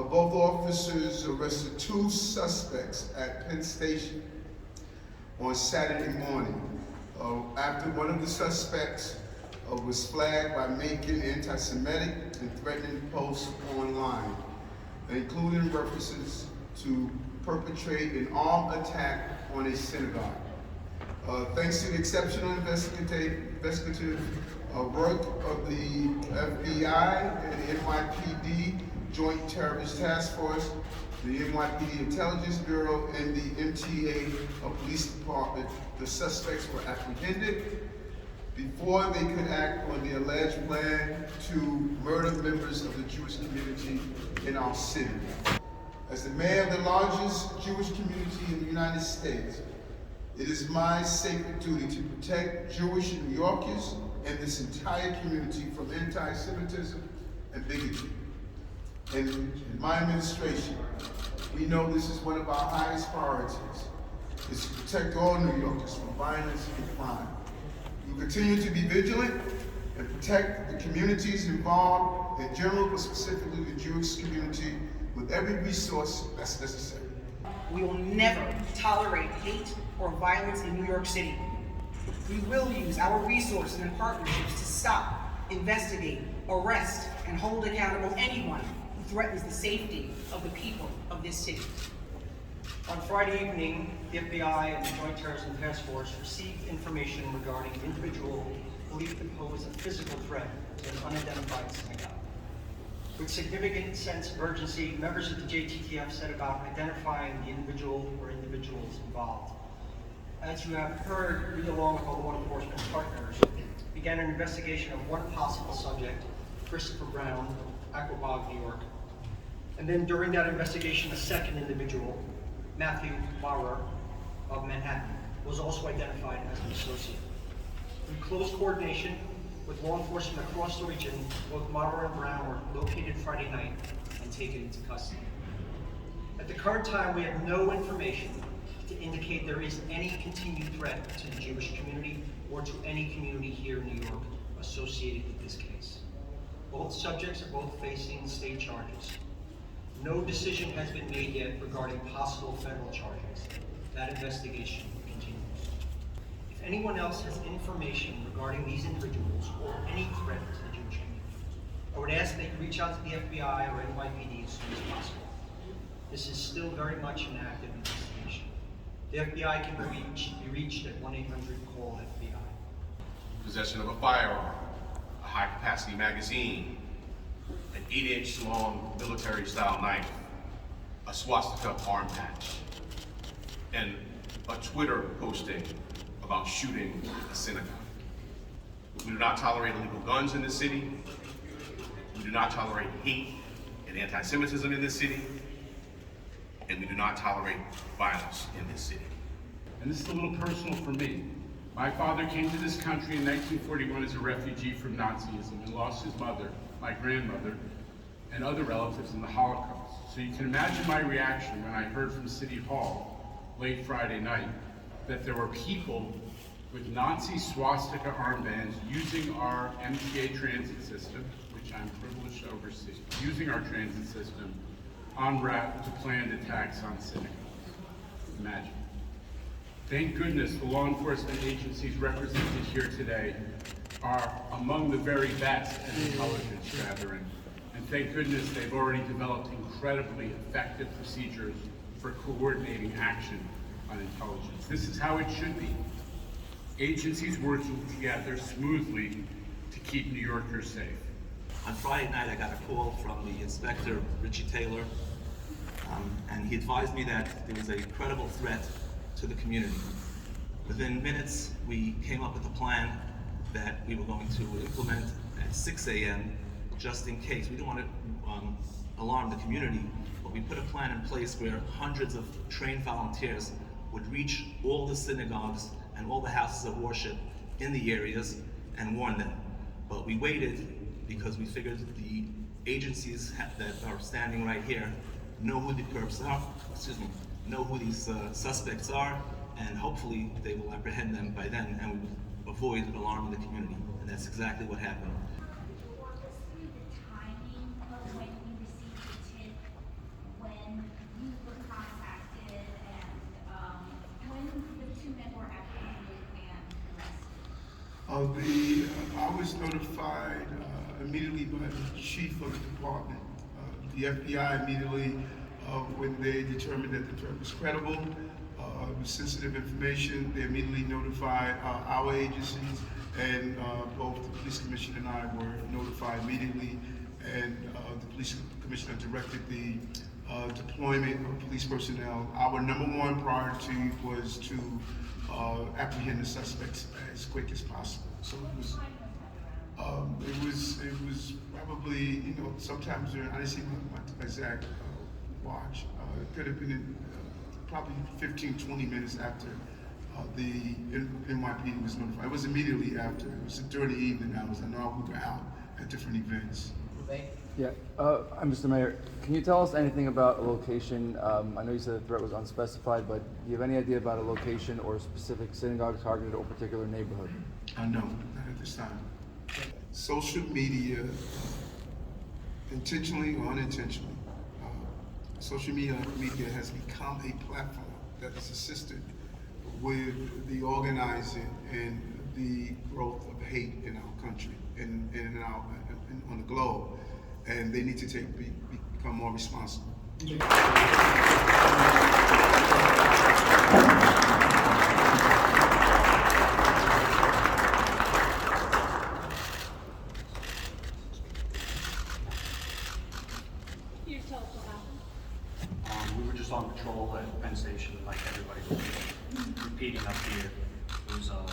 Both officers arrested 2 suspects at Penn Station on Saturday morning after one of the suspects was flagged by making anti-Semitic and threatening posts online, including references to perpetrate an armed attack on a synagogue. Thanks to the exceptional investigative work of the FBI and the NYPD Joint Terrorist Task Force, the NYPD Intelligence Bureau, and the MTA Police Department, the suspects were apprehended before they could act on the alleged plan to murder members of the Jewish community in our city. As the mayor of the largest Jewish community in the United States, it is my sacred duty to protect Jewish New Yorkers and this entire community from anti-Semitism and bigotry. And in my administration, we know this is one of our highest priorities, is to protect all New Yorkers from violence and crime. We will continue to be vigilant and protect the communities involved in general, but specifically the Jewish community, with every resource that's necessary. We will never tolerate hate or violence in New York City. We will use our resources and partnerships to stop, investigate, arrest, and hold accountable anyone who threatens the safety of the people of this city. On Friday evening, the FBI and the Joint Terrorism Task Force received information regarding an individual believed to pose a physical threat to an unidentified synagogue. With significant sense of urgency, members of the JTTF set about identifying the individual or individuals involved. As you have heard, we, along with all law enforcement partners, began an investigation of one possible subject, Christopher Brown, Aquabog, New York. And then during that investigation, a second individual, Matthew Mahrer of Manhattan, was also identified as an associate. In close coordination with law enforcement across the region, both Mahrer and Brown were located Friday night and taken into custody. At the current time, we have no information to indicate there is any continued threat to the Jewish community or to any community here in New York associated with this case. Both subjects are both facing state charges. No decision has been made yet regarding possible federal charges. That investigation continues. If anyone else has information regarding these individuals or any threat to the Jewish community, I would ask they reach out to the FBI or NYPD as soon as possible. This is still very much an active investigation. The FBI can be reached at 1-800-CALL-FBI. Possession of a firearm, a high-capacity magazine, an 8-inch long military-style knife, a swastika arm patch, and a Twitter posting about shooting a synagogue. We do not tolerate illegal guns in this city. We do not tolerate hate and anti-Semitism in this city. And we do not tolerate violence in this city. And this is a little personal for me. My father came to this country in 1941 as a refugee from Nazism and lost his mother, my grandmother, and other relatives in the Holocaust. So you can imagine my reaction when I heard from City Hall late Friday night that there were people with Nazi swastika armbands using our MTA transit system, which I'm privileged to oversee, using our transit system en route to planned attacks on synagogues. Imagine. Thank goodness the law enforcement agencies represented here today are among the very best at intelligence gathering. And thank goodness they've already developed incredibly effective procedures for coordinating action on intelligence. This is how it should be. Agencies working together smoothly to keep New Yorkers safe. On Friday night, I got a call from the inspector, Richie Taylor, and he advised me that there was a credible threat to the community. Within minutes, we came up with a plan that we were going to implement at 6 a.m. just in case. We didn't want to alarm the community, but we put a plan in place where hundreds of trained volunteers would reach all the synagogues and all the houses of worship in the areas and warn them. But we waited because we figured the agencies that are standing right here know who the perps are, know who these suspects are, and hopefully they will apprehend them by then and we will avoid alarming the community. And that's exactly what happened. I was notified immediately by the chief of the department. The FBI immediately, when they determined that the threat was credible, it was sensitive information, they immediately notified our agencies, and both the police commissioner and I were notified immediately, and the police commissioner directed the deployment of police personnel. Our number one priority was to apprehend the suspects as quick as possible. So it was probably, you know, sometimes during, I didn't see my exact watch. It could have been probably 15-20 minutes after the NYPD was notified. It was immediately after. It was during the evening hours. I know we were out at different events. Yeah, Mr. Mayor, can you tell us anything about a location? I know you said the threat was unspecified, but do you have any idea about a location or a specific synagogue targeted or particular neighborhood? No, not at this time. Social media, intentionally or unintentionally, social media has become a platform that has assisted with the organizing and the growth of hate in our country and on the globe. And they need to become more responsible. You tell us what happened. We were just on patrol at Penn Station, like everybody was repeating up here. It was a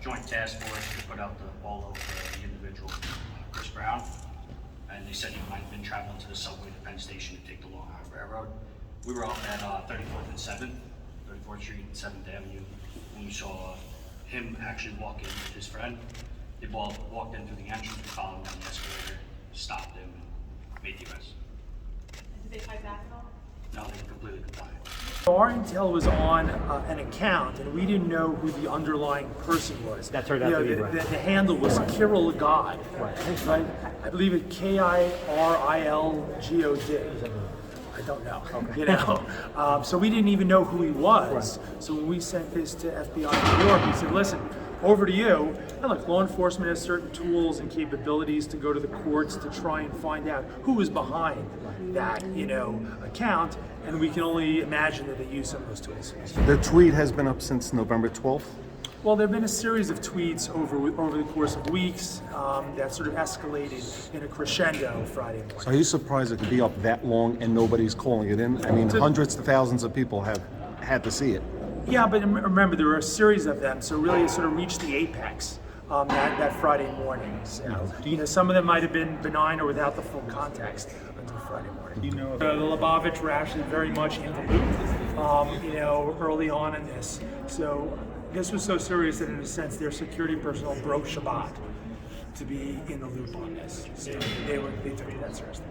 joint task force to put out the BOLO for the individual, Chris Brown. And they said he might have been traveling to the subway to Penn Station to take the Long Island Railroad. We were up at 34th and 7th, 34th Street and 7th Avenue, when we saw him actually walk in with his friend. They both walked in through the entrance, we followed him down the escalator, stopped him, and made the arrest. And did they fight back at all? No, they completely compliant. Our intel was on an account, and we didn't know who the underlying person was. That turned out to be right. The handle was Kirill God, right? I believe it Kirilgod. I don't know. Okay. You know, so we didn't even know who he was. Right. So when we sent this to FBI New York, we said, "Listen, over to you." And look, law enforcement has certain tools and capabilities to go to the courts to try and find out who was behind that, account, and we can only imagine that they use some of those tools. The tweet has been up since November 12th. Well, there have been a series of tweets over the course of weeks that sort of escalated in a crescendo Friday morning. Are you surprised it could be up that long and nobody's calling it in? I mean, hundreds to thousands of people have had to see it. Yeah, but remember, there were a series of them, so really it sort of reached the apex that Friday morning. So, some of them might have been benign or without the full context until Friday morning. The Lubavitch were actually very much in the loop, early on in this. So this was so serious that, in a sense, their security personnel broke Shabbat to be in the loop on this. So they took it that seriously.